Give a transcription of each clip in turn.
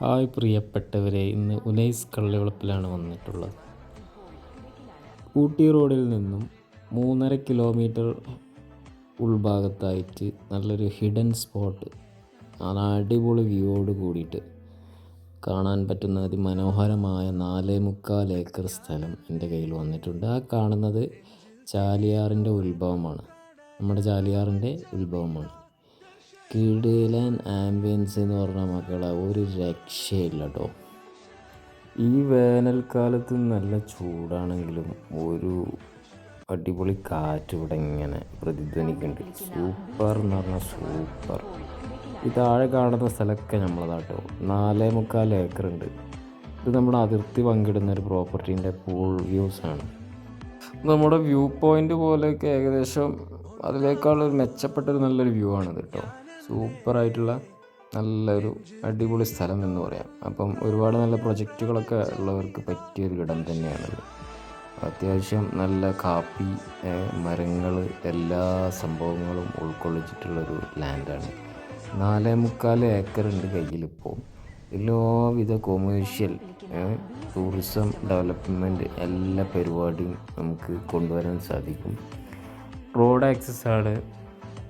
Hi പ്രിയപ്പെട്ടവരെ, ഇന്ന് ഉനൈസ് കള്ളിവളപ്പിലാണ് വന്നിട്ടുള്ളത്. ഊട്ടി റോഡിൽ നിന്നും 3.5 കിലോമീറ്റർ ഉൾഭാഗത്തായിട്ട് നല്ലൊരു ഹിഡൻ സ്പോട്ട്, അടിപൊളി വ്യൂയോട് കൂടിയിട്ട് കാണാൻ പറ്റുന്ന അതിമനോഹരമായ 4.25 ഏക്കർ സ്ഥലം എൻ്റെ കയ്യിൽ വന്നിട്ടുണ്ട്. ആ കാണുന്നത് ചാലിയാറിൻ്റെ ഉത്ഭവമാണ്, നമ്മുടെ ചാലിയാറിൻ്റെ ഉത്ഭവമാണ്. കിടിലൻ ആംബിയൻസ് എന്ന് പറഞ്ഞ മക്കളെ ഒരു രക്ഷയില്ല കേട്ടോ. ഈ വേനൽക്കാലത്ത് നല്ല ചൂടാണെങ്കിലും ഒരു അടിപൊളി കാറ്റ് ഇവിടെ ഇങ്ങനെ പ്രതിധ്വനിക്കുന്നുണ്ട്. സൂപ്പർ എന്ന് പറഞ്ഞാൽ സൂപ്പർ. ഈ താഴെ കാണുന്ന സ്ഥലമൊക്കെ നമ്മളതാട്ടോ. 4.25 ഏക്കർ ഉണ്ട്. ഇത് നമ്മുടെ അതിർത്തി പങ്കിടുന്ന ഒരു പ്രോപ്പർട്ടീൻ്റെ പൂൾ വ്യൂസാണ്. നമ്മുടെ വ്യൂ പോയിൻ്റ് പോലെയൊക്കെ ഏകദേശം അതിനേക്കാളൊരു മെച്ചപ്പെട്ടൊരു നല്ലൊരു വ്യൂ ആണിത് കേട്ടോ. സൂപ്പറായിട്ടുള്ള നല്ലൊരു അടിപൊളി സ്ഥലം എന്ന് പറയാം. അപ്പം ഒരുപാട് നല്ല പ്രൊജക്റ്റുകളൊക്കെ ഉള്ളവർക്ക് പറ്റിയൊരു ഇടം തന്നെയാണത്. അത്യാവശ്യം നല്ല കാപ്പി മരങ്ങൾ എല്ലാ സംഭവങ്ങളും ഉൾക്കൊള്ളിച്ചിട്ടുള്ളൊരു ലാൻഡാണ്. 4.25 ഏക്കർ ഉണ്ട് കയ്യിലിപ്പോൾ. എല്ലാവിധ കൊമേഴ്ഷ്യൽ ടൂറിസം ഡെവലപ്മെൻറ്റ് എല്ലാ പരിപാടിയും നമുക്ക് കൊണ്ടുവരാൻ സാധിക്കും. റോഡ് ആക്സസ് ആണ്,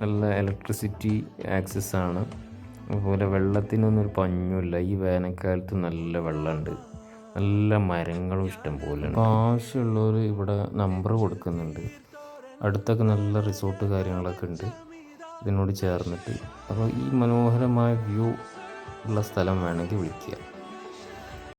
നല്ല ഇലക്ട്രിസിറ്റി ആക്സസ് ആണ്. അതുപോലെ വെള്ളത്തിനൊന്നും ഒരു പഞ്ഞുമില്ല. ഈ വേനൽക്കാലത്ത് നല്ല വെള്ളമുണ്ട്, നല്ല മരങ്ങളും ഇഷ്ടം പോലെ ഉണ്ട്. ആവശ്യമുള്ളവർ ഇവിടെ നമ്പർ കൊടുക്കുന്നുണ്ട്. അടുത്തൊക്കെ നല്ല റിസോർട്ട് കാര്യങ്ങളൊക്കെ ഉണ്ട് ഇതിനോട് ചേർന്നിട്ട്. അപ്പോൾ ഈ മനോഹരമായ വ്യൂ ഉള്ള സ്ഥലം വേണമെങ്കിൽ വിളിക്കുക.